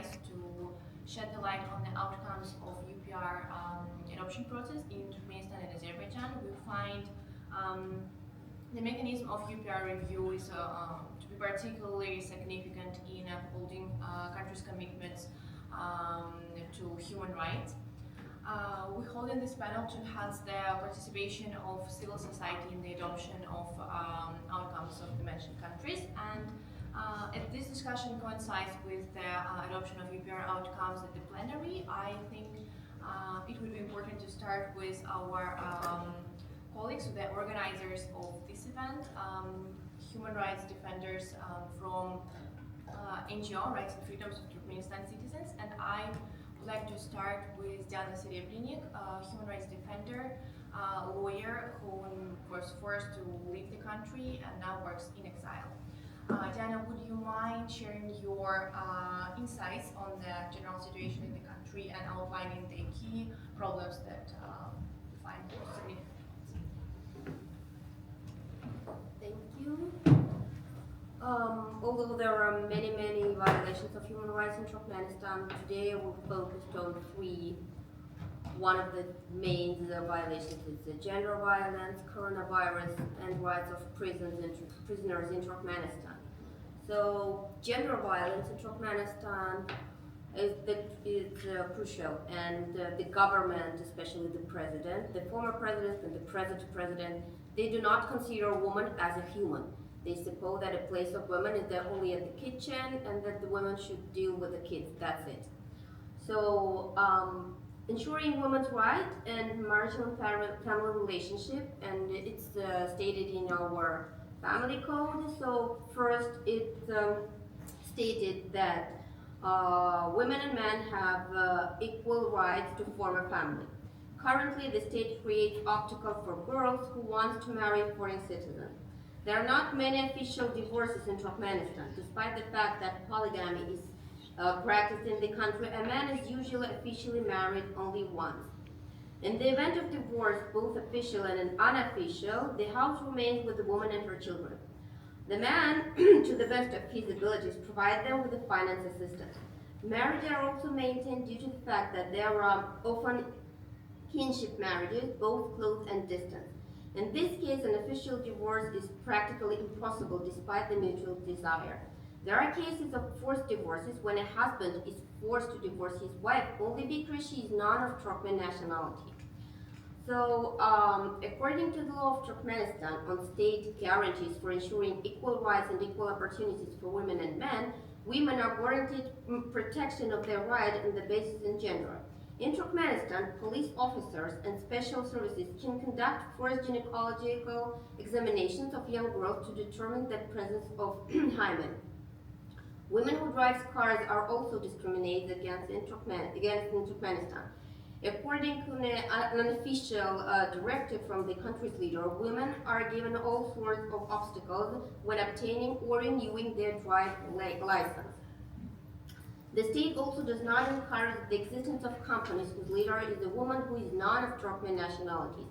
concise to shed the light on the outcomes of UPR adoption process in Turkmenistan and Azerbaijan. We find the mechanism of UPR review is to be particularly significant in upholding countries' commitments to human rights. We hold in this panel to enhance the participation of civil society in the adoption of outcomes of the mentioned countries, and as this discussion coincides with the adoption of UPR outcomes at the plenary, I think it would be important to start with our colleagues, the organizers of this event, human rights defenders from NGO, Rights and Freedoms of Turkmenistan Citizens, and I would like to start with Diana Serebrennik, a human rights defender, lawyer who was forced to leave the country and now works in exile. Diana, would you mind sharing your insights on the general situation in the country and outlining the key problems that you find significant? Thank you. Although there are many violations of human rights in Turkmenistan, today we're focused on three. One of the main violations is the gender violence, coronavirus, and rights of prisoners in Turkmenistan. So gender violence in Turkmenistan is crucial, and the government, especially the president, the former president and the present president, they do not consider a woman as a human. They suppose that a place of women is there only at the kitchen and that the women should deal with the kids, that's it. So ensuring women's rights and marital and family relationship, and it's stated in our family code. So first it stated that women and men have equal rights to form a family. Currently, the state creates obstacles for girls who want to marry foreign citizens. There are not many official divorces in Turkmenistan, despite the fact that polygamy is practiced in the country. A man is usually officially married only once. In the event of divorce, both official and unofficial, the house remains with the woman and her children. The man, to the best of his abilities, provides them with the finance assistance. Marriages are also maintained due to the fact that there are often kinship marriages, both close and distant. In this case, an official divorce is practically impossible despite the mutual desire. There are cases of forced divorces when a husband is forced to divorce his wife only because she is not of Turkmen nationality. So, according to the law of Turkmenistan on state guarantees for ensuring equal rights and equal opportunities for women and men, women are guaranteed protection of their rights on the basis in gender. In Turkmenistan, police officers and special services can conduct forced gynecological examinations of young girls to determine the presence of hymen. Women who drive cars are also discriminated against in Turkmenistan. According to an unofficial directive from the country's leader, women are given all sorts of obstacles when obtaining or renewing their driver's license. The state also does not encourage the existence of companies whose leader is a woman who is not of Turkmen nationality.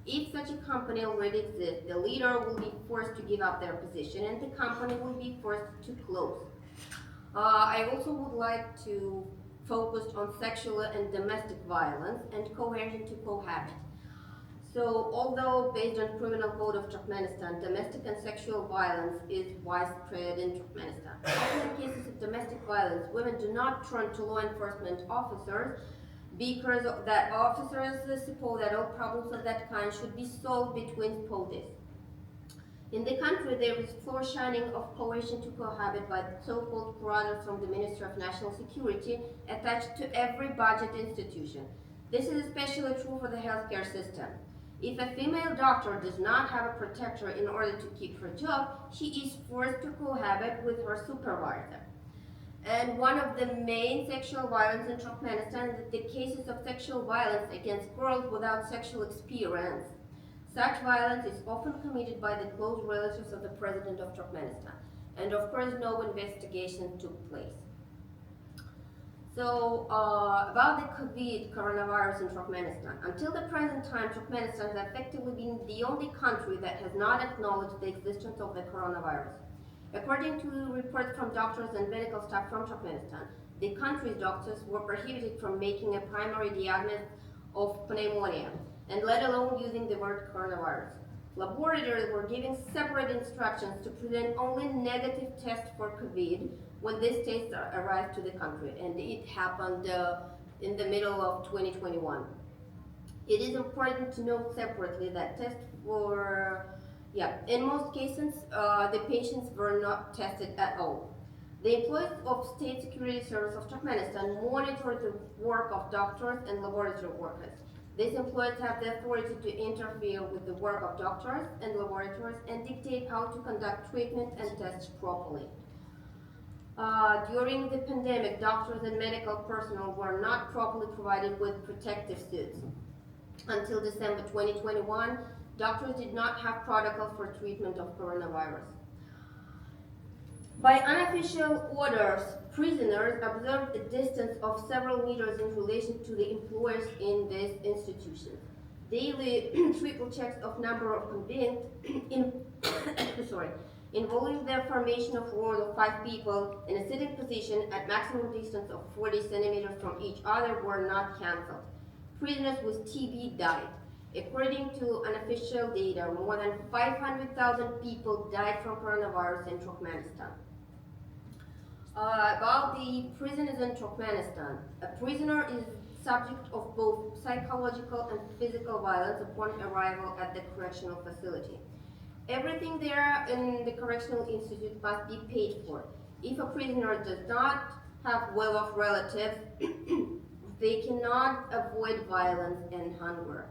If such a company already exists, the leader will be forced to give up their position and the company will be forced to close. I also would like to focus on sexual and domestic violence and coercion to cohabit. So, although based on criminal code of Turkmenistan, domestic and sexual violence is widespread in Turkmenistan. Often in cases of domestic violence, women do not turn to law enforcement officers because that officers suppose that all problems of that kind should be solved between spouses. In the country, there is flourishing of coercion to cohabit by so-called curators from the Ministry of National Security attached to every budget institution. This is especially true for the healthcare system. If a female doctor does not have a protector in order to keep her job, she is forced to cohabit with her supervisor. And one of the main sexual violence in Turkmenistan is the cases of sexual violence against girls without sexual experience. Such violence is often committed by the close relatives of the president of Turkmenistan. And of course, no investigation took place. So, about the coronavirus in Turkmenistan. Until the present time, Turkmenistan has effectively been the only country that has not acknowledged the existence of the coronavirus. According to reports from doctors and medical staff from Turkmenistan, the country's doctors were prohibited from making a primary diagnosis of pneumonia, and let alone using the word coronavirus. Laboratories were giving separate instructions to present only negative tests for COVID when these tests arrived to the country, and it happened in the middle of 2021. It is important to note separately that tests were, in most cases, the patients were not tested at all. The employees of State Security Service of Turkmenistan monitor the work of doctors and laboratory workers. These employees have the authority to interfere with the work of doctors and laboratories and dictate how to conduct treatment and tests properly. During the pandemic, doctors and medical personnel were not properly provided with protective suits. Until December 2021, doctors did not have protocols for treatment of coronavirus. By unofficial orders, prisoners observed a distance of several meters in relation to the employees in this institution. Daily triple checks of number of convicts involving the formation of rows of 5 people in a sitting position at maximum distance of 40 centimeters from each other were not cancelled. Prisoners with TB died. According to unofficial data, more than 500,000 people died from coronavirus in Turkmenistan. About the prisoners in Turkmenistan, a prisoner is subject of both psychological and physical violence upon arrival at the correctional facility. Everything there in the correctional institute must be paid for. If a prisoner does not have well-off relatives, they cannot avoid violence and hunger.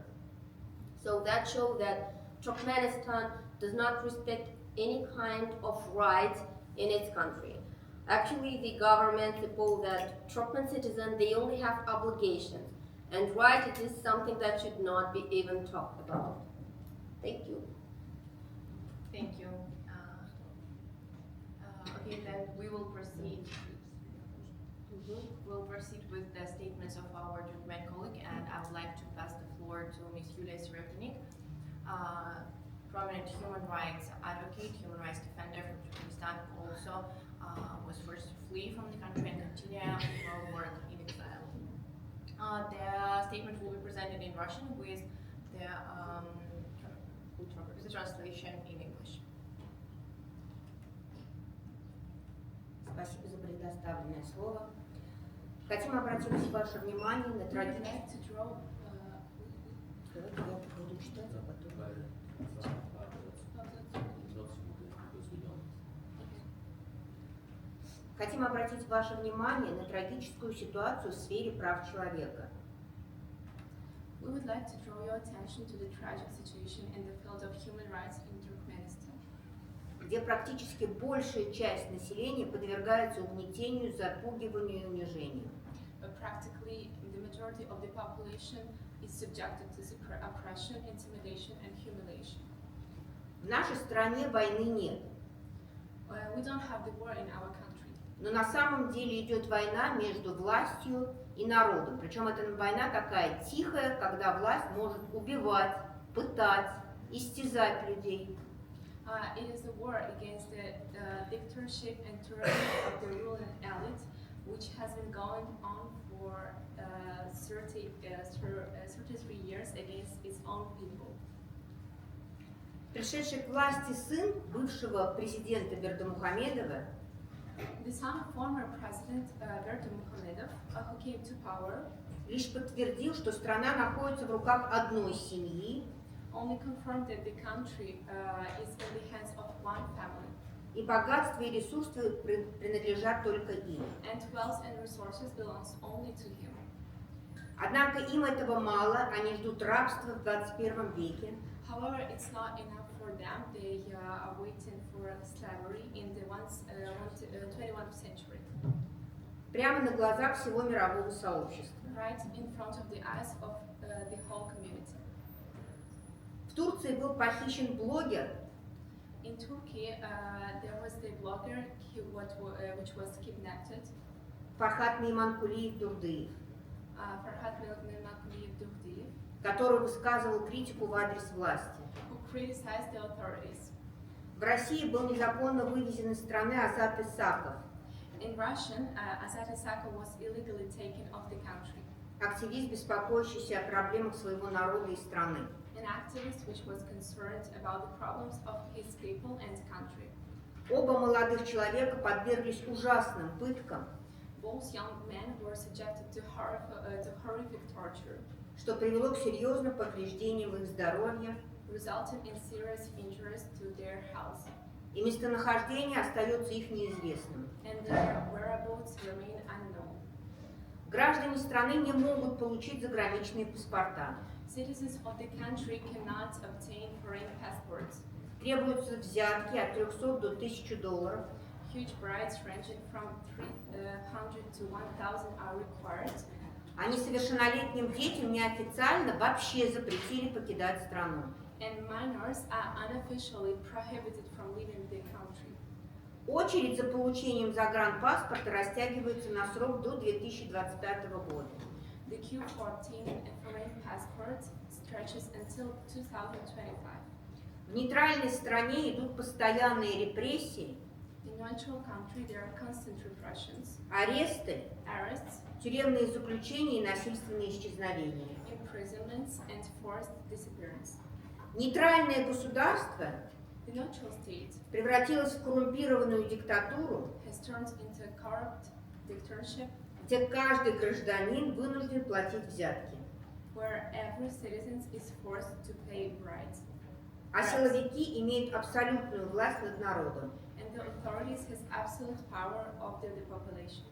So that shows that Turkmenistan does not respect any kind of rights in its country. Actually, the government suppose that Turkmen citizens, they only have obligations, and right, it is something that should not be even talked about. Thank you. Thank you. Okay, then we will proceed. We'll proceed with the statements of our Turkmen colleague, and I would like to pass the floor to Ms. Yulia Srebrenik, prominent human rights advocate, human rights defender from Turkmenistan, also was forced to flee from the country and continue her work in exile. The statement will be presented in Russian with the translation in English. Спасибо за предоставленное слово. Хотим обратить ваше внимание на традицию. Давайте я буду читать, а потом. Хотим обратить ваше внимание на трагическую ситуацию в сфере прав человека. We would like to draw your attention to the tragic situation in the field of human rights in Turkmenistan, где практически большая часть населения подвергается угнетению, запугиванию и унижению. Practically, the majority of the population is subjected to oppression, intimidation, and humiliation. В нашей стране войны нет. We don't have the war in our country. Но на самом деле идет война между властью и народом. Причем эта война такая тихая, когда власть может убивать, пытать, истязать людей. It is a war against the dictatorship and tyranny of the ruling elite, which has been going on for 33 years against its own people. Пришедший к власти сын бывшего президента Бердымухамедова The son of former president Berdimuhamedov, who came to power, лишь подтвердил, что страна находится в руках одной семьи, only confirmed that the country is in the hands of one family, и богатство и ресурсы принадлежат только им. and wealth and resources belongs only to him. Однако им этого мало, они ждут рабства в 21 веке. However, it's not enough for them. They are waiting for slavery in the 21st century, Прямо на глазах всего мирового сообщества. right in front of the eyes of the whole community. В Турции был похищен блогер, In Turkey, there was the blogger which was kidnapped, Фархат Мейманкулиев Дурдыев, Farhat Mehmankuliyev Dugdiyev, который высказывал критику в адрес власти. who criticized the authorities. В России был незаконно вывезен из страны Азат Исаков. In Russian, Azat Isakov was illegally taken off the country. Активист, беспокоящийся о проблемах своего народа и страны. An activist which was concerned about the problems of his people and country. Оба молодых человека подверглись ужасным пыткам, Both young men were subjected to horrific torture, что привело к серьезным повреждениям их здоровья, resulting in serious injuries to their health, и местонахождение остается их неизвестным. and their whereabouts remain unknown. Граждане страны не могут получить заграничные паспорта. Citizens of the country cannot obtain foreign passports. Требуются взятки от 300 до 1000 долларов. Huge bribes ranging from 300 to 1,000 are required. А несовершеннолетним детям неофициально вообще запретили покидать страну. And minors are unofficially prohibited from leaving the country. Очередь за получением загранпаспорта растягивается на срок до 2025 года. The queue for obtaining a foreign passport stretches until 2025. В нейтральной стране идут постоянные репрессии, In neutral country, there are constant repressions, аресты, arrests, тюремные заключения и насильственные исчезновения. imprisonments, and forced disappearance. Нейтральное государство The neutral state превратилось в коррумпированную диктатуру, has turned into a corrupt dictatorship где каждый гражданин вынужден платить взятки. where every citizen is forced to pay bribes. А силовики имеют абсолютную власть над народом. And the authorities has absolute power over the population,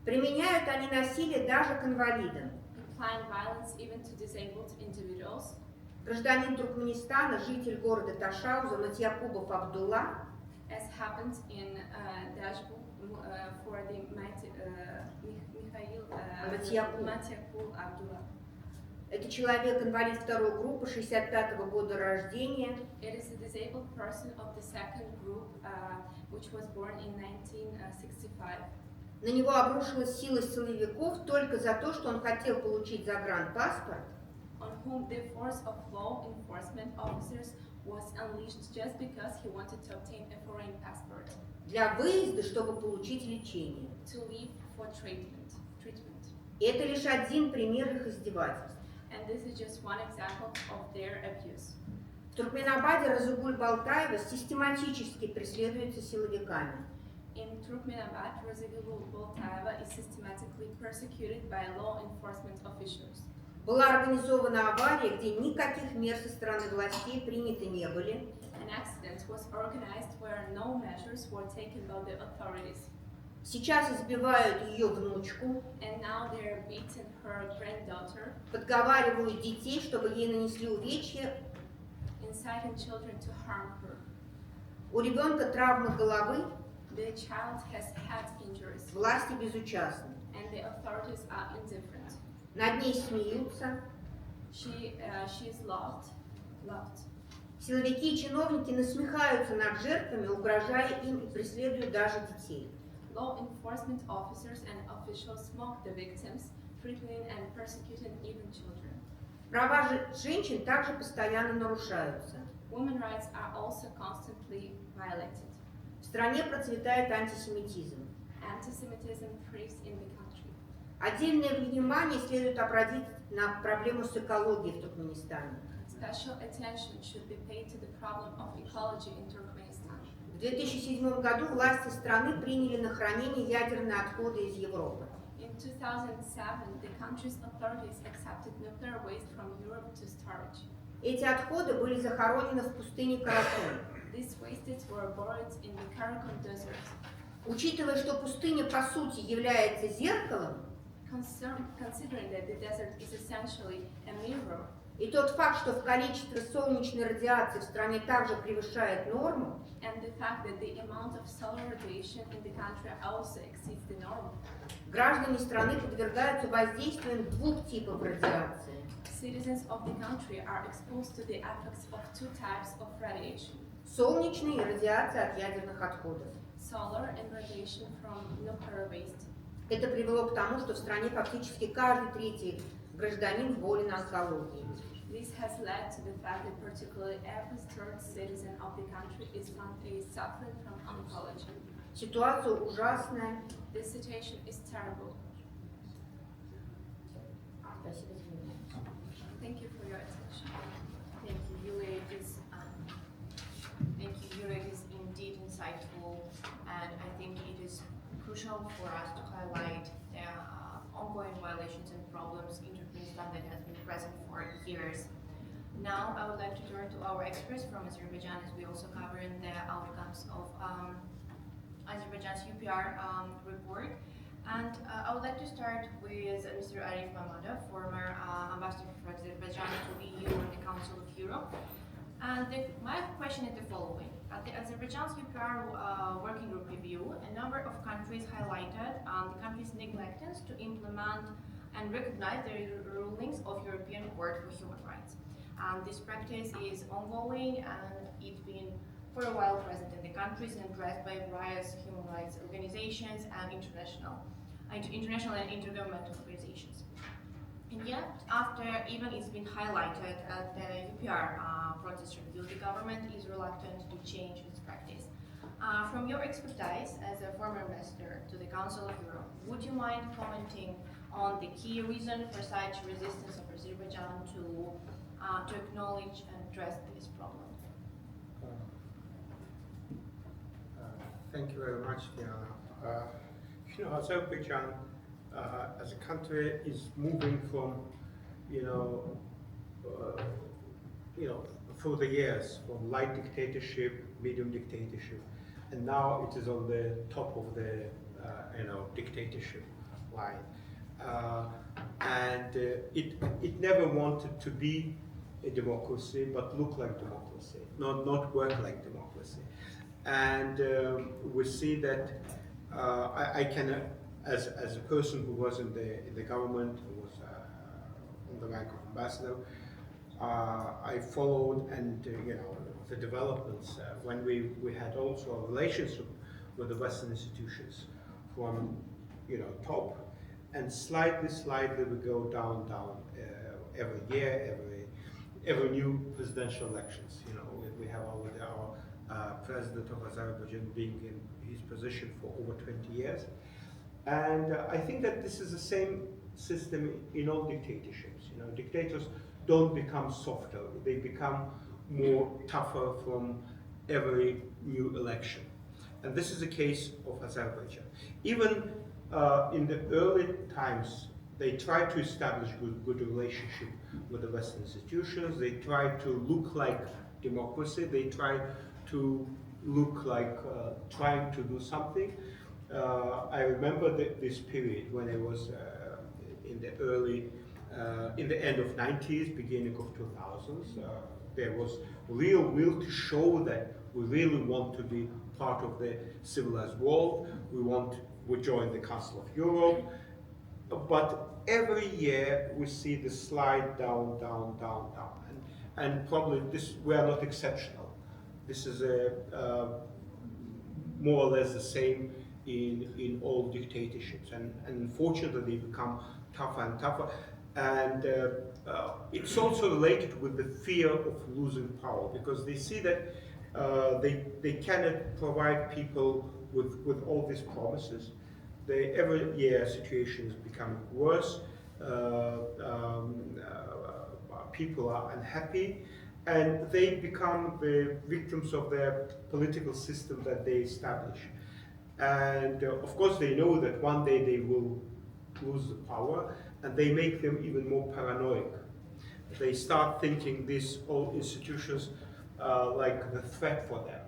Применяют они насилие даже к инвалидам. applying violence even to disabled individuals. Гражданин Туркменистана, житель города Ташауза, Матьякубов Абдулла, As happened in Dashbu for the Mikhail Matyakul Abdullah. это человек инвалид второй группы, 65-го года рождения. It is a disabled person of the second group, which was born in 1965. На него обрушилась сила силовиков только за то, что он хотел получить загранпаспорт, On whom the force of law enforcement officers was unleashed just because he wanted to obtain a foreign passport для выезда, чтобы получить лечение. to leave for treatment. И это лишь один пример их издевательств. And this is just one example of their abuse. В Туркменабаде Разыгуль Балтаева систематически преследуется силовиками. In Turkmenabad, Razigul Boltaeva is systematically persecuted by law enforcement officials. Была организована авария, где никаких мер со стороны властей приняты не были. An accident was organized where no measures were taken by the authorities. Сейчас избивают ее внучку, And now they're beating her granddaughter, подговаривают детей, чтобы ей нанесли увечья. inciting children to harm her. У ребенка травма головы, The child has head injuries, власти безучастны. and the authorities are indifferent. Над ней смеются. She is loved. Силовики и чиновники насмехаются над жертвами, угрожая им и преследуют даже детей. Law enforcement officers and officials mock the victims, threatening and persecuting even children. Права женщин также постоянно нарушаются. Women's rights are also constantly violated. В стране процветает антисемитизм. Anti-Semitism thrives in the country. Отдельное внимание следует обратить на проблему с экологией в Туркменистане. Special attention should be paid to the problem of ecology in Turkmenistan. В 2007 году власти страны приняли на хранение ядерные отходы из Европы. In 2007, the country's authorities accepted nuclear waste from Europe to storage. Эти отходы были захоронены в пустыне Каракум. These wastes were buried in the Karakum desert. Учитывая, что пустыня по сути является зеркалом, Considering that the desert is essentially a mirror, и тот факт, что в количестве солнечной радиации в стране также превышает норму, and the fact that the amount of solar radiation in the country also exceeds the norm, граждане страны подвергаются воздействиям двух типов радиации. citizens of the country are exposed to the effects of two types of radiation: Солнечной и радиация от ядерных отходов. solar and radiation from nuclear waste. Это привело к тому, что в стране фактически каждый третий гражданин болен онкологией. This has led to the fact that particularly every third citizen of the country is suffering from oncology. Ситуация ужасная, This situation is terrible. Thank you for your attention. Thank you, Yulia. It is indeed insightful, and I think it is crucial for us to highlight the ongoing violations and problems in Turkmenistan that has been present for years. Now, I would like to turn to our experts from Azerbaijan, as we also cover in the outcomes of Azerbaijan's UPR report. And I would like to start with Mr. Arif Mammadov, former ambassador for Azerbaijan to the EU and the Council of Europe. And my question is the following. At the Azerbaijan's UPR working group review, a number of countries highlighted the country's negligence to implement and recognize the rulings of European Court for Human Rights. And this practice is ongoing, and it's been for a while present in the countries and addressed by various human rights organizations and international and intergovernmental organizations. And yet, after even it's been highlighted at the UPR process review, the government is reluctant to change its practice. From your expertise as a former ambassador to the Council of Europe, would you mind commenting on the key reason for such resistance of Azerbaijan to acknowledge and address this problem? Thank you very much, Diana. Azerbaijan as a country is moving from, through the years, from light dictatorship, medium dictatorship, and now it is on the top of the, dictatorship line. And it never wanted to be a democracy, but look like democracy, not work like democracy. And we see that I can, as a person who was in the government, who was on the rank of ambassador, I followed and the developments when we had also a relationship with the Western institutions from top, and slightly we go down every year, every new presidential elections. We have already our president of Azerbaijan being in his position for over 20 years. And I think that this is the same system in all dictatorships. Dictators don't become softer, they become more tougher from every new election. And this is the case of Azerbaijan. Even in the early times, they tried to establish good relationship with the Western institutions. They tried to look like democracy. They tried to look like trying to do something. I remember this period when it was in the end of 90s, beginning of 2000s. There was real will to show that we really want to be part of the civilized world. We joined the Council of Europe. But every year we see the slide down. And probably we are not exceptional. This is more or less the same in all dictatorships. And unfortunately, they become tougher and tougher. And it's also related with the fear of losing power, because they see that they cannot provide people with all these promises. Every year situation is becoming worse. People are unhappy, and they become the victims of their political system that they establish. And of course they know that one day they will lose the power, and they make them even more paranoid. They start thinking these old institutions like the threat for them.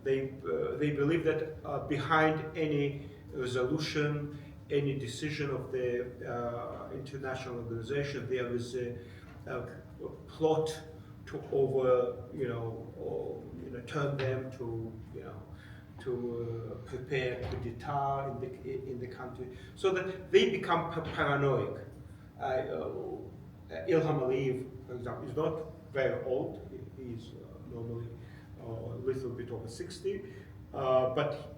They believe that behind any resolution, any decision of the international organization, there is a plot to turn them to prepare coup d'etat in the country, so that they become paranoid. Ilham Aliyev, for example, is not very old. He's normally a little bit over 60, but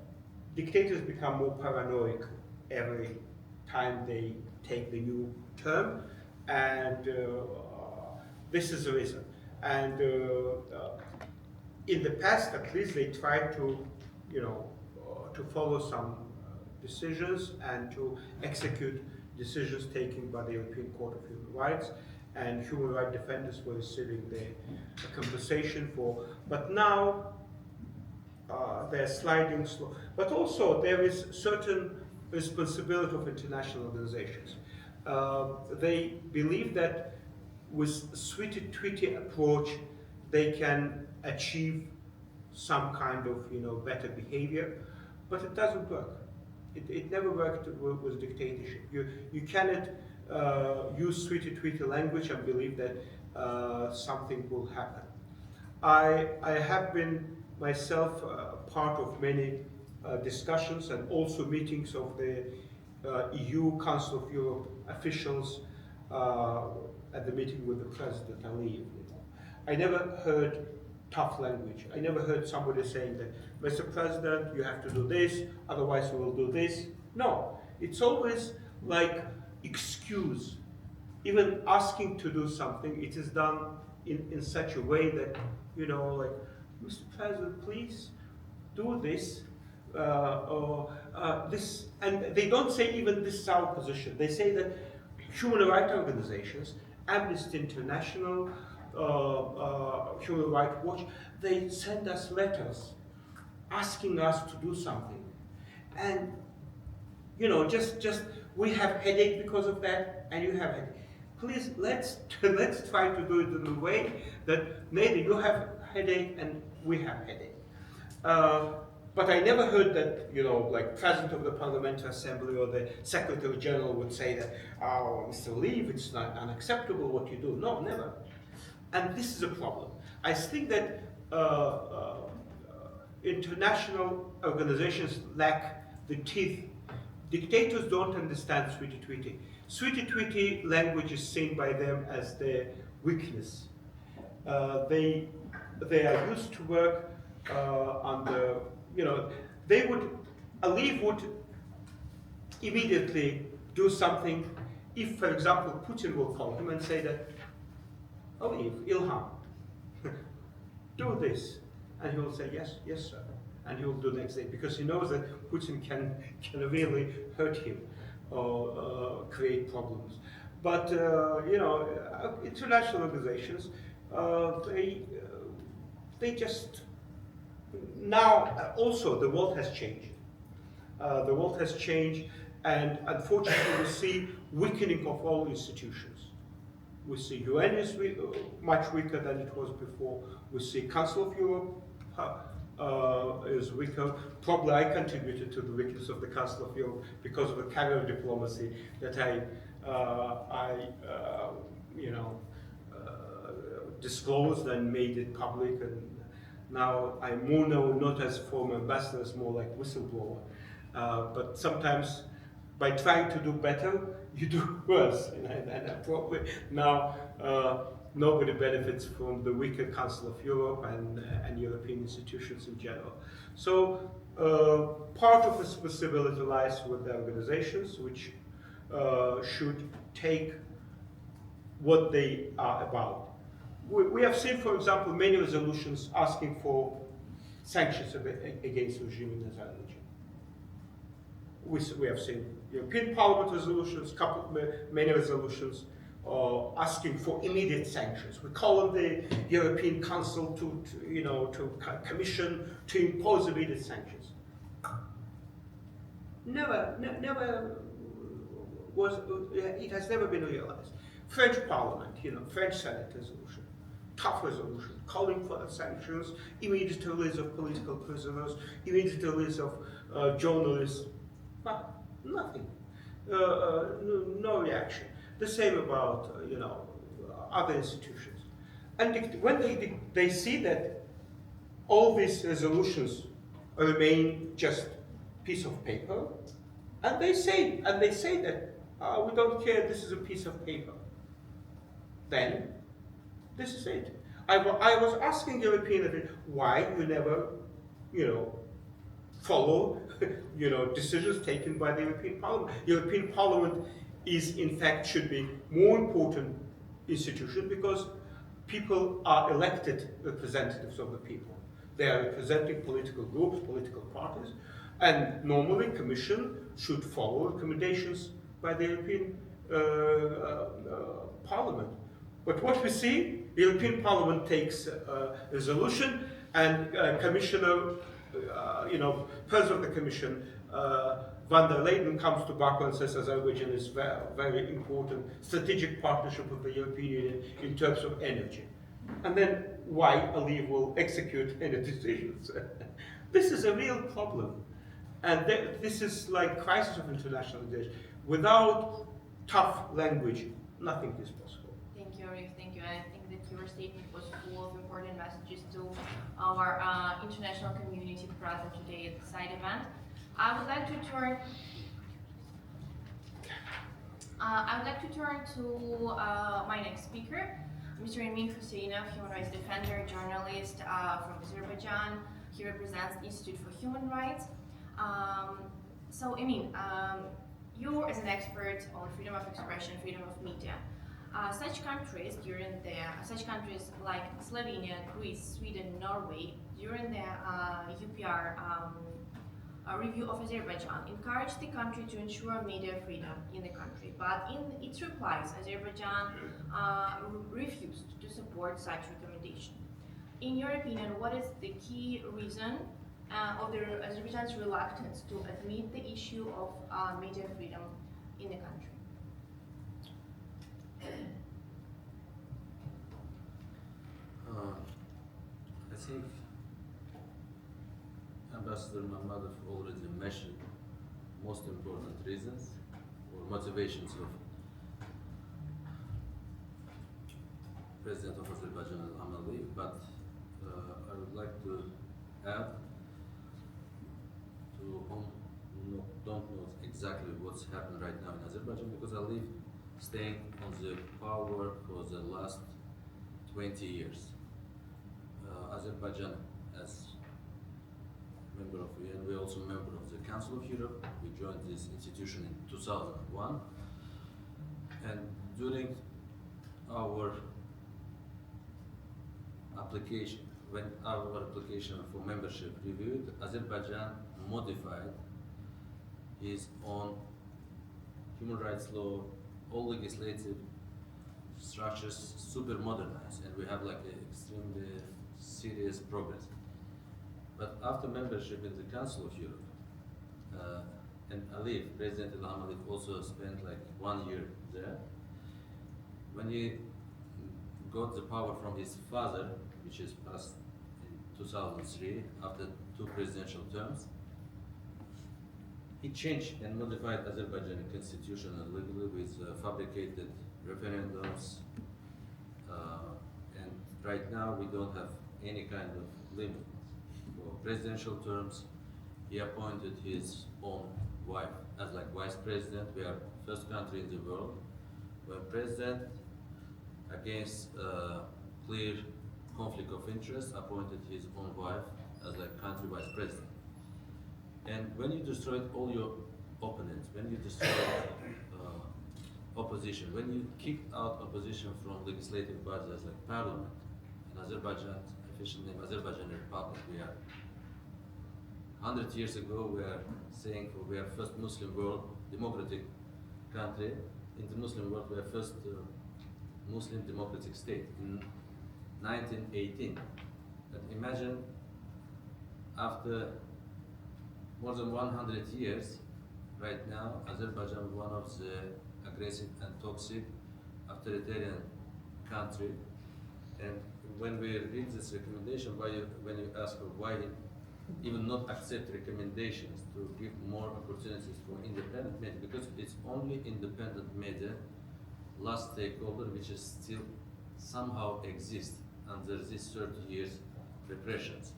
dictators become more paranoid every time they take the new term, and this is the reason. And in the past, at least, they tried to, to follow some decisions and to execute decisions taken by the European Court of Human Rights, and human rights defenders were receiving the compensation for. But now they're sliding slow. But also there is certain responsibility of international organizations. They believe that with sweetie-tweetie approach, they can achieve some kind of better behavior, but it doesn't work. It never worked with dictatorship. You cannot use sweetie-tweetie language and believe that something will happen. I have been myself part of many discussions and also meetings of the EU Council of Europe officials at the meeting with the President Aliyev. I never heard tough language. I never heard somebody saying that, Mr. President, you have to do this, otherwise we will do this. No, it's always like excuse. Even asking to do something, it is done in such a way that, like, Mr. President, please do this, or this, and they don't say even this is our position. They say that human rights organizations, Amnesty International, Human Rights Watch, they send us letters asking us to do something. And, just we have headache because of that, and you have headache. Please, let's try to do it in a way that neither you have headache and we have headache. But I never heard that, like President of the Parliamentary Assembly or the Secretary General would say that, oh, Mr. Aliyev, it's not unacceptable what you do. No, never. And this is a problem. I think that international organizations lack the teeth. Dictators don't understand sweetie-tweetie. Sweetie-tweetie language is seen by them as their weakness. They are used to work under, Aliyev would immediately do something if, for example, Putin will call him and say that, Aliyev, Ilham, do this. And he will say, yes, sir. And he will do next day, because he knows that Putin can really hurt him or create problems. But, international organizations, they just, now also the world has changed. The world has changed, and unfortunately we see weakening of all institutions. We see UN is much weaker than it was before. We see Council of Europe is weaker. Probably I contributed to the weakness of the Council of Europe because of the carrier diplomacy that I disclosed and made it public. And now I'm more known not as former ambassador, as more like whistleblower. But sometimes by trying to do better, you do worse. And probably now nobody benefits from the weaker Council of Europe and European institutions in general. So part of responsibility lies with the organizations, which should take what they are about. We have seen, for example, many resolutions asking for sanctions against regime in Azerbaijan. We have seen European Parliament resolutions, many resolutions asking for immediate sanctions. We call on the European Council to commission to impose immediate sanctions. Never was. It has never been realized. French Parliament, French Senate resolution, tough resolution, calling for sanctions, immediate release of political prisoners, immediate release of journalists. But nothing, no reaction. The same about other institutions. And when they see that all these resolutions remain just piece of paper, and they say that we don't care, this is a piece of paper, then this is it. I was asking European why you never follow decisions taken by the European Parliament. European Parliament is, in fact, should be more important institution because people are elected representatives of the people. They are representing political groups, political parties, And normally, Commission should follow recommendations by the European Parliament. But what we see, the European Parliament takes a resolution, and Commissioner, President of the Commission, van der Leyen comes to Baku and says Azerbaijan is very important strategic partnership with the European Union in terms of energy. And then why Aliyev will execute any decisions? This is a real problem. And this is like crisis of international relations. Without tough language, nothing is possible. Thank you, Arif. Thank you. And I think that your statement was full of important messages to our international community present today at the side event. I would like to turn to my next speaker, Mr. Emin Husseinov, human rights defender, journalist from Azerbaijan. He represents the Institute for Human Rights. So, Emin, you as an expert on freedom of expression, freedom of media, such countries like Slovenia, Greece, Sweden, Norway, during the UPR review of Azerbaijan, encouraged the country to ensure media freedom in the country. But in its replies, Azerbaijan refused to support such recommendation. In your opinion, what is the key reason of Azerbaijan's reluctance to admit the issue of media freedom in the country? I think Ambassador Mammadov already mentioned most important reasons or motivations of President of Azerbaijan Aliyev, but I would like to add to whom don't know exactly what's happening right now in Azerbaijan, because Aliyev staying on the power for the last 20 years. Azerbaijan, as member of UN, we're also member of the Council of Europe. We joined this institution in 2001, and during our application, when our application for membership reviewed, Azerbaijan modified his own human rights law, all legislative structures super modernized, and we have like an extremely serious progress. But after membership in the Council of Europe, and Aliyev, President Ilham Aliyev, also spent like 1 year there. When he got the power from his father, which is passed in 2003 after 2 presidential terms, he changed and modified Azerbaijani constitution legally with fabricated referendums, and right now we don't have any kind of limit for presidential terms. He appointed his own wife as like vice president. We are first country in the world where president, against clear conflict of interest, appointed his own wife as like country vice president. And when you destroyed all your opponents, when you destroyed opposition, when you kicked out opposition from legislative bodies like parliament, in Azerbaijan, official name Azerbaijani Republic, we are 100 years ago we are saying we are first Muslim world democratic country. In the Muslim world we are first Muslim democratic state in 1918. But imagine after more than 100 years, right now, Azerbaijan is one of the aggressive and toxic authoritarian country. And when we read this recommendation, when you ask why even not accept recommendations to give more opportunities for independent media, because it's only independent media, last stakeholder, which is still somehow exists under these 30 years repressions.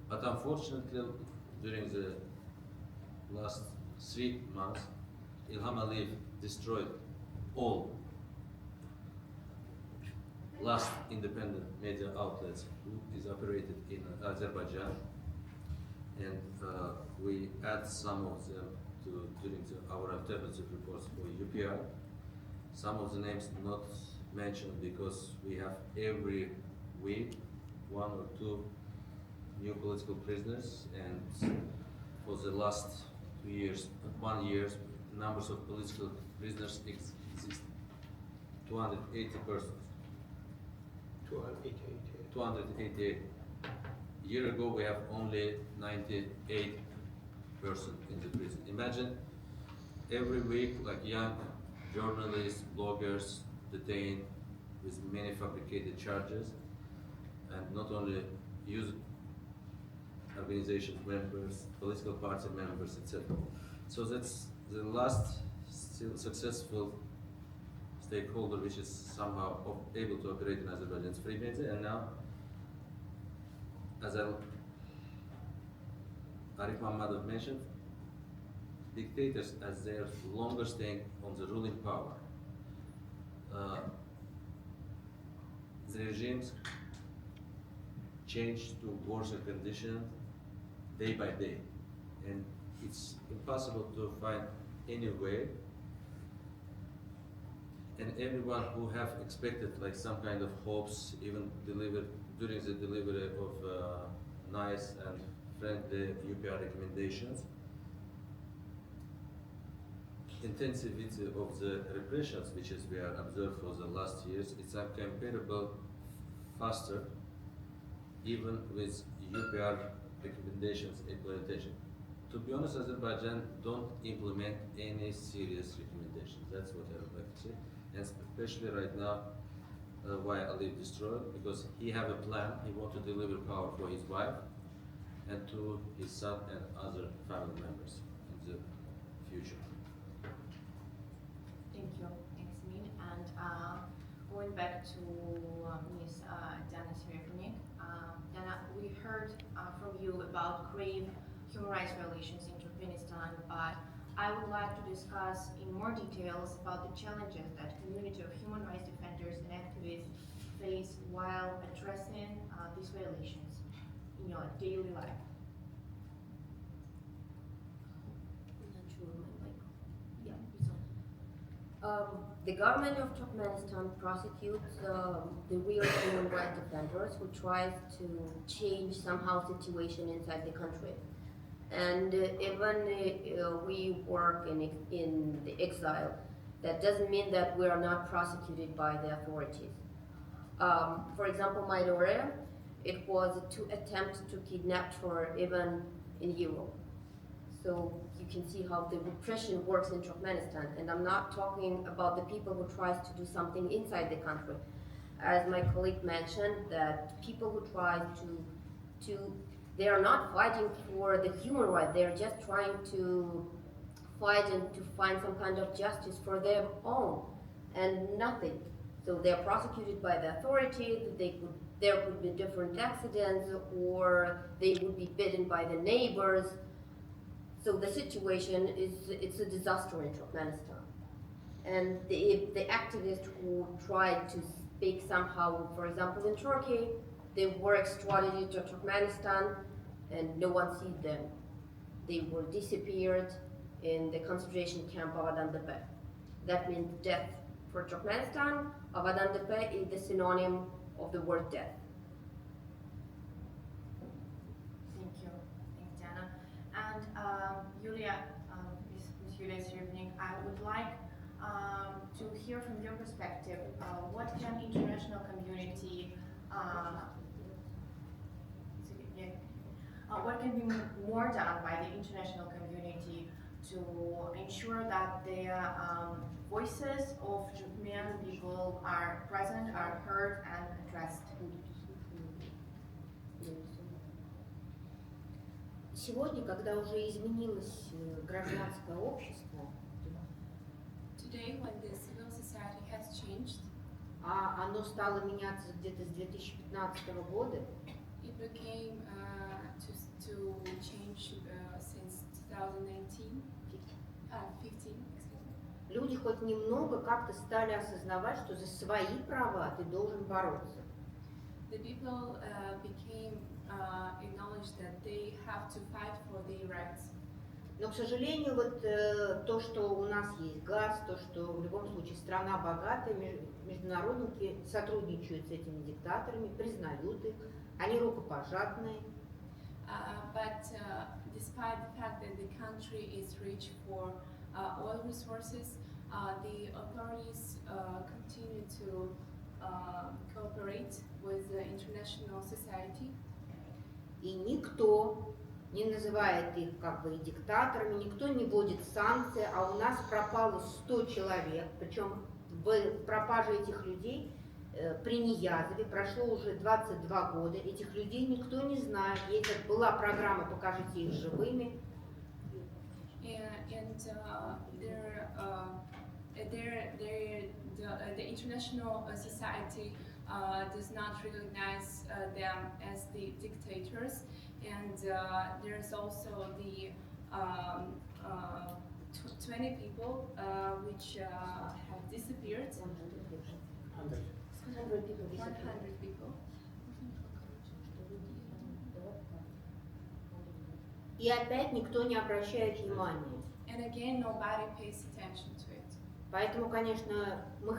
But unfortunately, during the last 3 months, Ilham Aliyev destroyed all last independent media outlets who is operated in Azerbaijan, and we add some of them during our alternative reports for UPR. Some of the names not mentioned because we have every week 1 or 2 new political prisoners, and the last 2 years, 1 year, numbers of political prisoners exist 280 persons. 288. 288. A year ago, we have only 98 persons in the prison. Imagine every week, like young journalists, bloggers detained with many fabricated charges, and not only youth organization members, political party members, etc. So that's the last still successful stakeholder which is somehow able to operate in Azerbaijan's free media, and now, as Arif Mammadov mentioned, dictators, as they are longer staying on the ruling power, the regimes change to worse conditions day by day, and it's impossible to find any way. And everyone who have expected like some kind of hopes, even delivered during the delivery of nice and friendly UPR recommendations, intensity of the repressions which is we are observed for the last years, it's incomparable faster, even with UPR recommendations implementation. To be honest, Azerbaijan don't implement any serious recommendations. That's what I would like to say. And especially right now, why Aliyev destroyed, because he have a plan. He want to deliver power for his wife and to his son and other family members in the future. Thank you. Thanks, Min. And going back to Ms. Dana Serebrennik. Dana, we heard from you about grave human rights violations in Turkmenistan, but I would like to discuss in more details about the challenges that community of human rights defenders and activists face while addressing these violations in your daily life. I'm not sure my mic. Yeah, it's on. The government of Turkmenistan prosecutes the real human rights defenders who tries to change somehow situation inside the country. And even we work in the exile, that doesn't mean that we are not prosecuted by the authorities. For example, my daughter, it was to attempt to kidnap her even in Europe. So you can see how the repression works in Turkmenistan. And I'm not talking about the people who tries to do something inside the country. As my colleague mentioned, that people who try to they are not fighting for the human right, they're just trying to fight and to find some kind of justice for their own and nothing. So they're prosecuted by the authorities, there could be different accidents, or they would be bitten by the neighbors. So the situation it's a disaster in Turkmenistan. And the activists who tried to speak somehow, for example in Turkey, they were extradited to Turkmenistan and no one sees them. They were disappeared in the concentration camp of Adantepe. That means death. For Turkmenistan, Adantepe is the synonym of the word death. Thank you. Thanks, Dana. And Yulia, Ms. Yulia Serebrennik, I would like to hear from your perspective, what can international community what can be more done by the international community to ensure that the voices of Turkmen people are present, are heard and addressed? Сегодня, когда уже изменилось гражданское общество, Today, when the civil society has changed, а оно стало меняться где-то с 2015 года, it became to change since 2019, 15, excuse me. люди хоть немного как-то стали осознавать, что за свои права ты должен бороться. The people became acknowledged that they have to fight for their rights. Но, к сожалению, вот то, что у нас есть газ, то, что в любом случае страна богатая, международники сотрудничают с этими диктаторами, признают их, они рукопожатные. But despite the fact that country is rich for oil resources, the authorities continue to cooperate with the international society. И никто не называет их как бы диктаторами, никто не вводит санкции, а у нас пропало 100 человек, причем в пропаже этих людей при Ниязове прошло уже 22 года, этих людей никто не знает, если была программа «Покажите их живыми». The international society does not recognize them as the dictators, and there's also the 20 people which have disappeared. 100 people. И опять никто не обращает внимания. And again, nobody pays attention to it. Поэтому, конечно, мы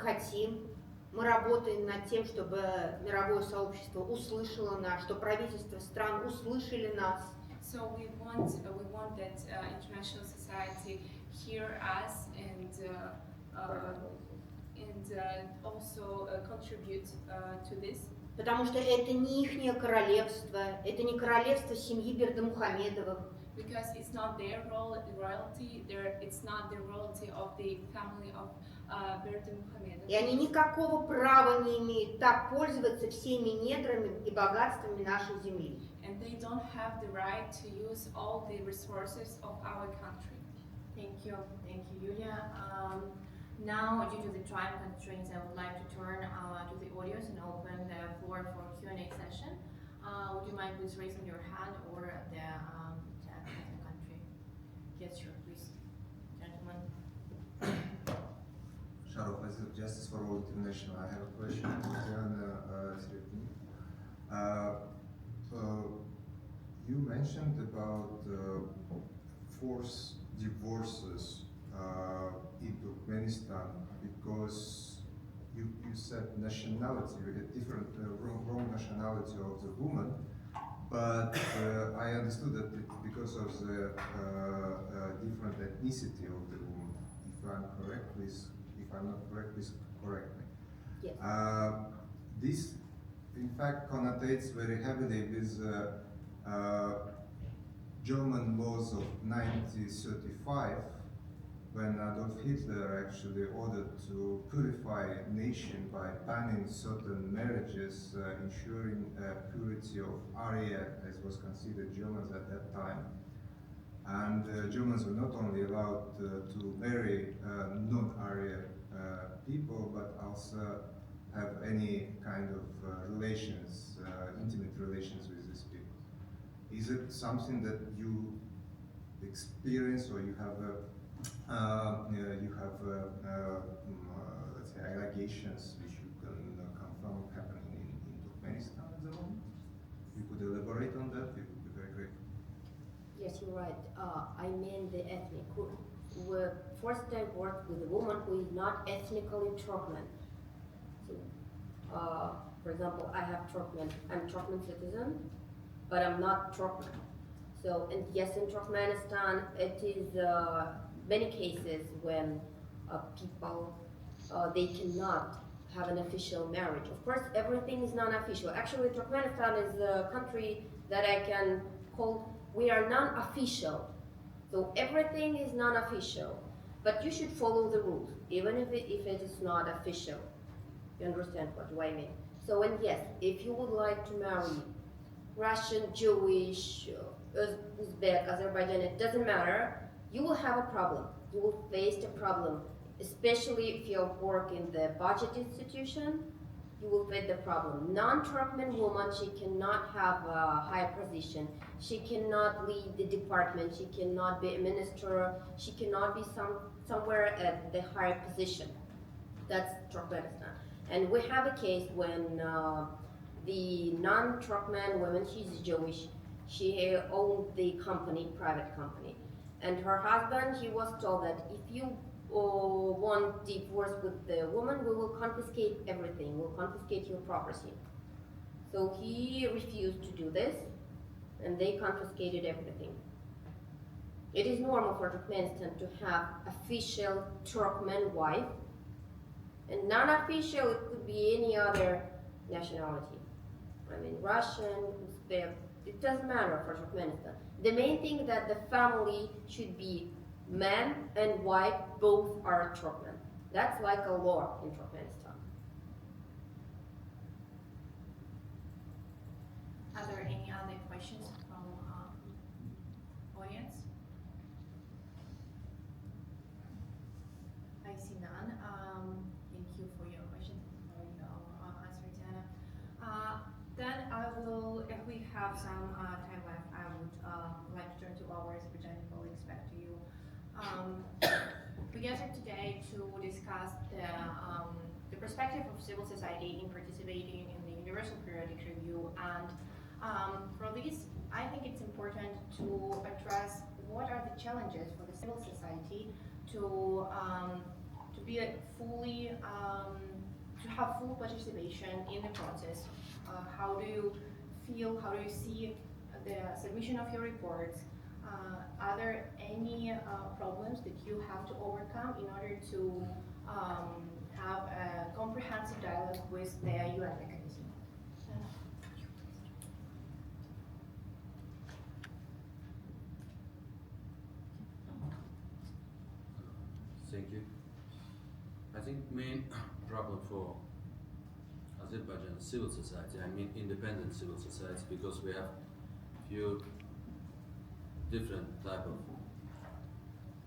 работаем над тем, чтобы мировое сообщество услышало нас, что правительства стран услышали нас. So we want that international society hear us and also contribute to this. Потому что это не ихнее королевство, это не королевство семьи Бердымухамедовых. Because it's not their royalty, it's not the royalty of the family of Berdimuhamedov. И они никакого права не имеют так пользоваться всеми недрами и богатствами нашей земли. And they don't have the right to use all the resources of our country. Thank you, Yulia. Now, due to the time constraints, I would like to turn to the audience and open the floor for Q&A session. Would you mind please raising your hand or the chat of the country? Yes, sure, please, gentlemen. Sharov, as of Justice for All International, I have a question to Diana Srepnik. You mentioned about forced divorces in Turkmenistan because you said nationality, you had different wrong nationality of the woman, but I understood that it's because of the different ethnicity of the woman. If I'm not correct, please correct me. Yes. This, in fact, connotates very heavily with German laws of 1935, when Adolf Hitler actually ordered to purify a nation by banning certain marriages, ensuring purity of Arya, as was considered Germans at that time. And Germans were not only allowed to marry non-Arya people, but also have any kind of relations, intimate relations with these people. Is it something that you experience, or you have let's say, allegations which you can confirm happening in Turkmenistan at the moment? If you could elaborate on that, it would be very great. Yes, you're right. I mean the ethnic. We're forced to work with a woman who is not ethnically Turkmen. So, for example, I have Turkmen. I'm Turkmen citizen, but I'm not Turkmen. So, and yes, in Turkmenistan, it is many cases when people they cannot have an official marriage. Of course, everything is non-official. Actually, Turkmenistan is a country that I can call, we are non-official. So everything is non-official, but you should follow the rules, even if it is not official. You understand what do I mean? So, and yes, if you would like to marry Russian, Jewish, Uzbek, Azerbaijani, it doesn't matter, you will have a problem. You will face a problem, especially if you work in the budget institution, you will face the problem. Non-Turkmen woman, she cannot have a high position. She cannot lead the department. She cannot be a minister. She cannot be somewhere at the higher position. That's Turkmenistan. And we have a case when the non-Turkmen woman, she's Jewish, she owned the company, private company. And her husband, he was told that if you want divorce with the woman, we will confiscate everything, we'll confiscate your property. So he refused to do this, and they confiscated everything. it is normal for Turkmenistan to have official Turkmen wife, and non-official it could be any other nationality. I mean, Russian, Uzbek, it doesn't matter for Turkmenistan. The main thing that the family should be man and wife, both are Turkmen. That's like a law in Turkmenistan. Are there any other questions from audience? I see none. Thank you for your question, for your answer, Diana. Then I will, if we have some time left, I would like to turn to our Azerbaijani colleagues, back to you. We gathered today to discuss the perspective of civil society in participating in the Universal Periodic Review, and for this, I think it's important to address what are the challenges for the civil society to be fully, to have full participation in the process. How do you feel? How do you see the submission of your reports? Are there any problems that you have to overcome in order to have a comprehensive dialogue with the UN mechanism? Thank you. I think main problem for Azerbaijan civil society, I mean independent civil society, because we have few different type of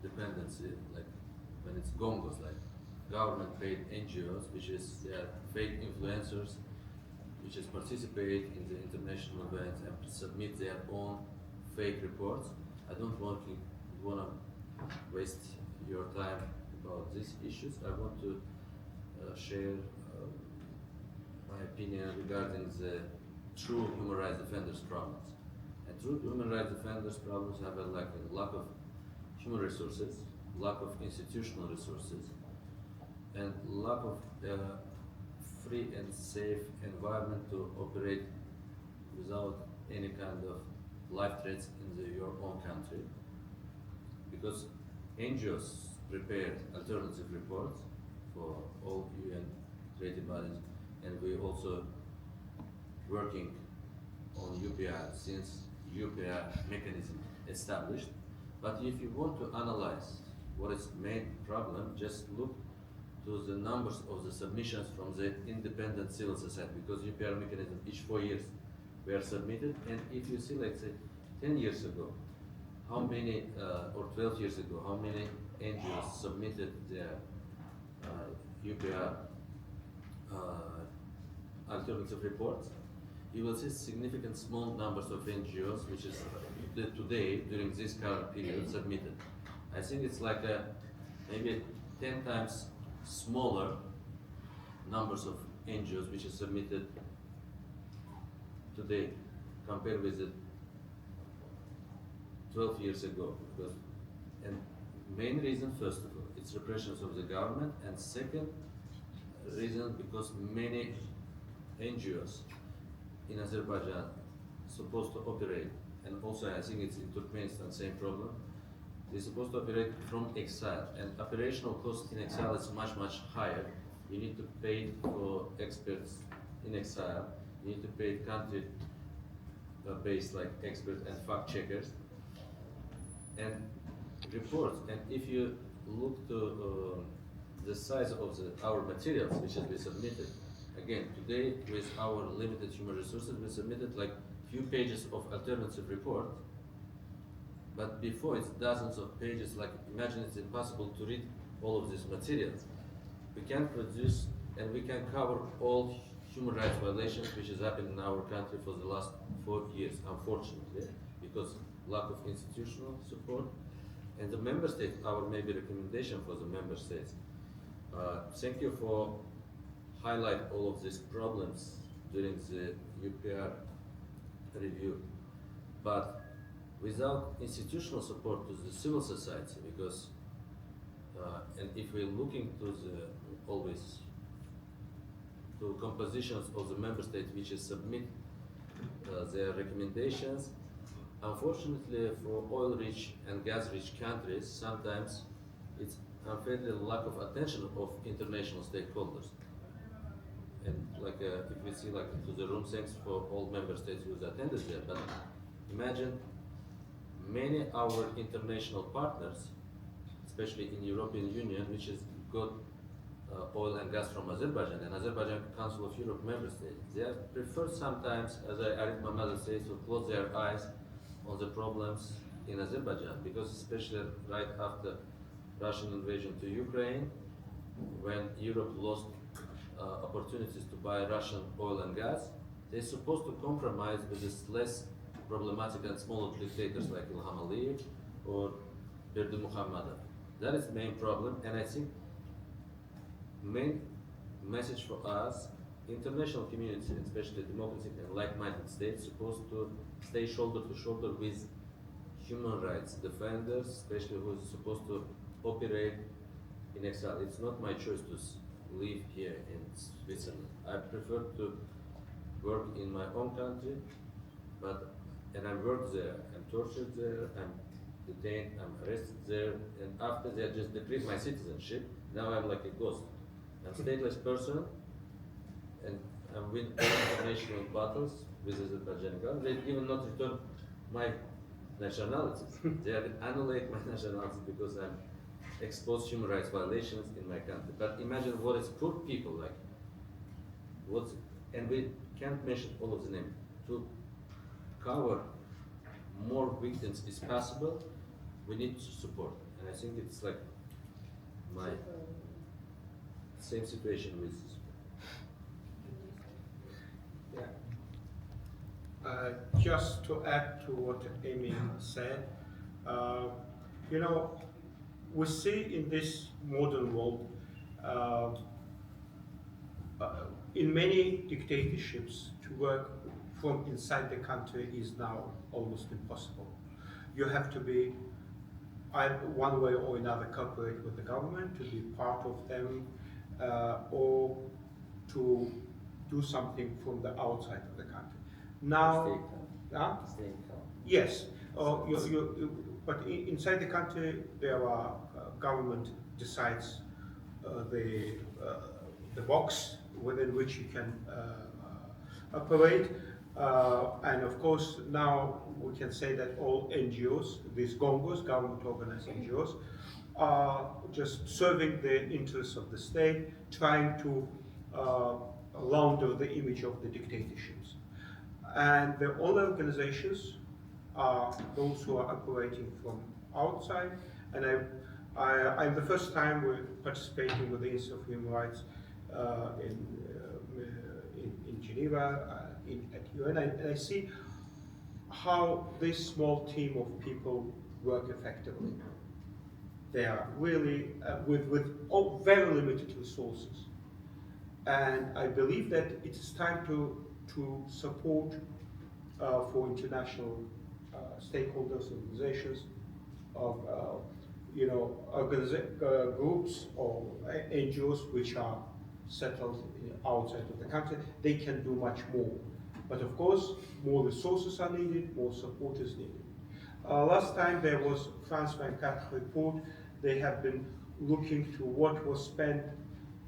dependency, like when it's gongos, like government paid NGOs, which is fake influencers, which is participate in the international events and submit their own fake reports. I don't want to waste your time about these issues. I want to share my opinion regarding the true human rights defenders problems. And true human rights defenders problems have a lack of human resources, lack of institutional resources, and lack of free and safe environment to operate without any kind of life threats in your own country. Because NGOs prepared alternative reports for all UN rated bodies, and we also working on UPR since UPR mechanism established. But if you want to analyze what is the main problem, just look to the numbers of the submissions from the independent civil society, because UPR mechanism each 4 years were submitted, and if you see, let's say, 10 years ago, how many, or 12 years ago, how many NGOs submitted their UPR alternative reports, you will see significant small numbers of NGOs, which is today, during this current period, submitted. I think it's like maybe 10 times smaller numbers of NGOs which is submitted today compared with the 12 years ago. Because, and main reason, first of all, it's repressions of the government, and second reason, because many NGOs in Azerbaijan supposed to operate, and also I think it's in Turkmenistan, same problem. They're supposed to operate from exile, and operational cost in exile is much, much higher. You need to pay for experts in exile. You need to pay country-based like experts and fact checkers and reports. And if you look to the size of our materials which has been submitted, again, today with our limited human resources, we submitted like few pages of alternative report, but before it's dozens of pages. Like, imagine it's impossible to read all of these materials. We can produce and we can cover all human rights violations which has happened in our country for the last 4 years, unfortunately, because lack of institutional support. And the member states, our maybe recommendation for the member states. Thank you for highlight all of these problems during the UPR review. But without institutional support to the civil society, because and if we're looking to the always to compositions of the member state which is submit their recommendations, unfortunately, for oil-rich and gas-rich countries, sometimes it's unfairly lack of attention of international stakeholders. And like if we see like to the room, thanks for all member states who attended there. But imagine many our international partners, especially in European Union, which has got oil and gas from Azerbaijan, and Azerbaijan Council of Europe member states, they have preferred sometimes, as I read my mother says, to close their eyes on the problems in Azerbaijan, because especially right after Russian invasion to Ukraine, when Europe lost opportunities to buy Russian oil and gas, they're supposed to compromise with this less problematic and smaller dictators like Ilham Aliyev or Berdi Muhammadov. That is the main problem, and I think main message for us, international community, especially democratic and like-minded states, supposed to stay shoulder to shoulder with human rights defenders, especially who is supposed to operate in exile. It's not my choice to live here in Switzerland. I prefer to work in my own country, and I worked there, I'm tortured there, I'm detained, I'm arrested there, and after they just decreed my citizenship, now I'm like a ghost. I'm a stateless person, and I win all international battles with Azerbaijani government. They even not return my nationality. They have annulate my nationality because I'm exposed human rights violations in my country. But imagine what is poor people like. And we can't mention all of the names. To cover more victims is possible, we need support. And I think it's like my same situation with. Yeah. Just to add to what Amy said, you know, we see in this modern world, in many dictatorships, to work from inside the country is now almost impossible. You have to be, one way or another, cooperate with the government, to be part of them, or to do something from the outside of the country. Now, yes, but inside the country, there are government decides the box within which you can operate, and of course now we can say that all NGOs, these GONGOs, government-organized NGOs, are just serving the interests of the state, trying to launder the image of the dictatorships. And the all organizations are those who are operating from outside, and I'm the first time we're participating with the Institute of Human Rights in Geneva, at UN, and I see how this small team of people work effectively. They are really with very limited resources, and I believe that it is time to support for international stakeholders, organizations, of groups or NGOs which are settled outside of the country. They can do much more, but of course more resources are needed, more support is needed. Last time there was France 24 report. They have been looking to what was spent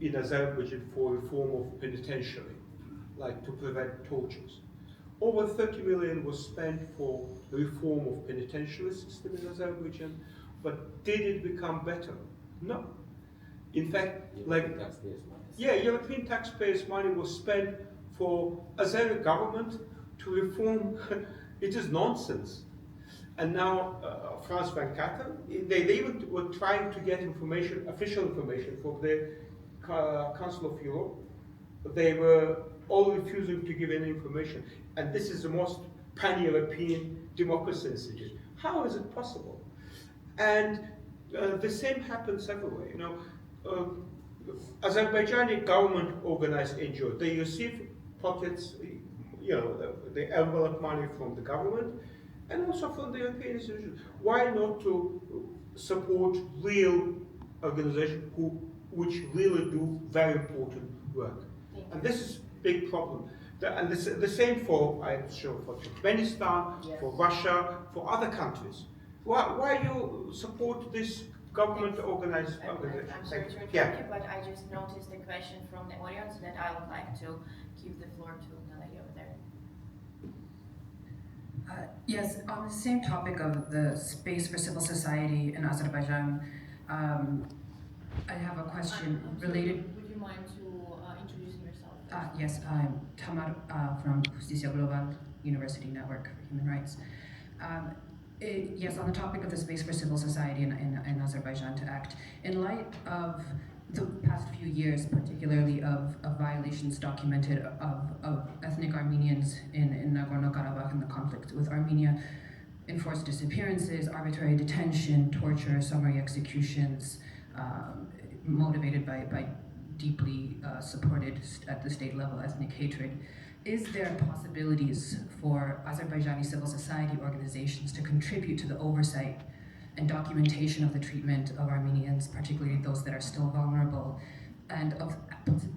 in Azerbaijan for reform of penitentiary, like to prevent tortures. Over 30 million was spent for reform of penitentiary system in Azerbaijan, but did it become better? No. In fact, European taxpayers' money was spent for Azeri government to reform. It is nonsense. And now France 24, they even were trying to get information, official information from the Council of Europe. They were all refusing to give any information. And this is the most pan-European democracy institution. How is it possible? And the same happens everywhere. You know, Azerbaijani government-organized NGO, they receive pockets, the envelope money from the government, and also from the European institutions. Why not to support real organizations which really do very important work? And this is a big problem. And the same for, I'm sure, for Turkmenistan, Yes. for Russia, for other countries. Why you support this government organized organization? I'm sorry to interrupt Yeah. you, but I just noticed a question from the audience that I would like to give the floor to the lady over there. Yes, on the same topic of the space for civil society in Azerbaijan, I have a question I'm sorry, related. would you mind to introducing yourself? Yes, I'm Tamar from Justicia Global University Network for Human Rights. Yes, on the topic of the space for civil society in Azerbaijan to act, in light of the past few years, particularly of violations documented of ethnic Armenians in Nagorno-Karabakh and the conflict with Armenia, enforced disappearances, arbitrary detention, torture, summary executions, motivated by deeply supported at the state level ethnic hatred. Is there possibilities for Azerbaijani civil society organizations to contribute to the oversight and documentation of the treatment of Armenians, particularly those that are still vulnerable, and of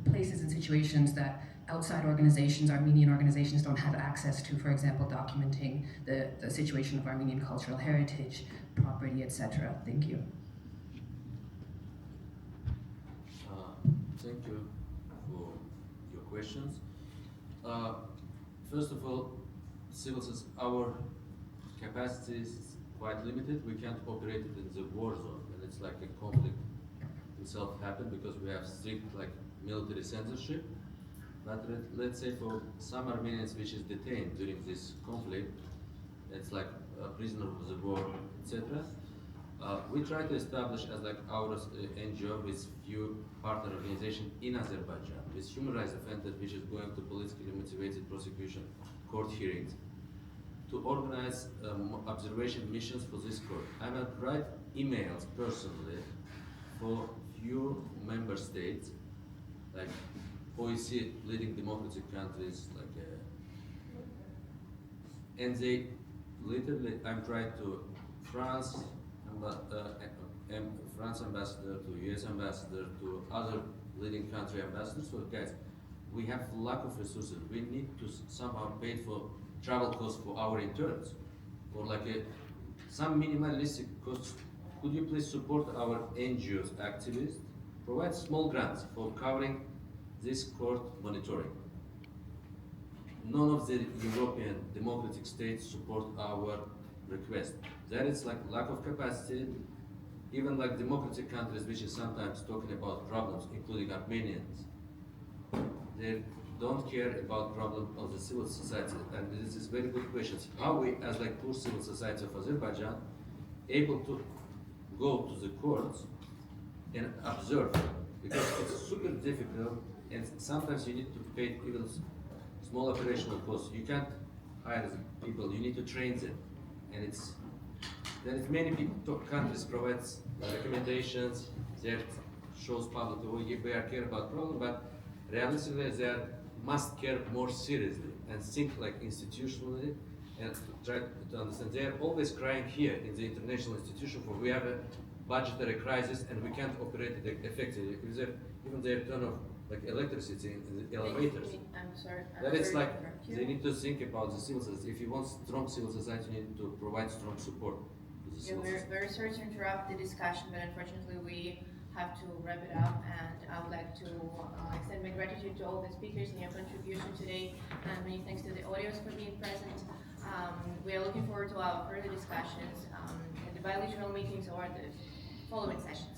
places and situations that outside organizations, Armenian organizations, don't have access to, for example, documenting the situation of Armenian cultural heritage, property, etc.? Thank you. Thank you for your questions. First of all, our capacity is quite limited. We can't operate it in the war zone, and it's like a conflict itself happened because we have strict military censorship. But let's say for some Armenians which is detained during this conflict, it's like a prisoner of the war, etc. We try to establish as our NGO with few partner organizations in Azerbaijan with human rights offenders which is going to politically motivated prosecution court hearings to organize observation missions for this court. I will write emails personally for few member states like OEC leading democratic countries and they literally I'm trying to France ambassador, to US ambassador, to other leading country ambassadors. So guys, we have lack of resources. We need to somehow pay for travel costs for our interns, or some minimalistic costs. Could you please support our NGOs activists? Provide small grants for covering this court monitoring. None of the European democratic states support our request. There is lack of capacity. Even democratic countries, which is sometimes talking about problems, including Armenians, they don't care about problems of the civil society. And this is very good questions. How we, as poor civil society of Azerbaijan, able to go to the courts and observe, because it's super difficult, and sometimes you need to pay even small operational costs. You can't hire people; you need to train them, and there is many countries provides recommendations that shows publicly we are care about problem, but realistically they must care more seriously and think institutionally and try to understand. They are always crying here in the international institution for we have a budgetary crisis and we can't operate it effectively. Even their turn of electricity in the elevators. I'm sorry. That it's they need to think about the civil society. If you want strong civil society, you need to provide strong support to the civil society. We're very sorry to interrupt the discussion, but unfortunately we have to wrap it up, and I would like to extend my gratitude to all the speakers and your contribution today, and many thanks to the audience for being present. We are looking forward to our further discussions at the bilateral meetings or the following sessions.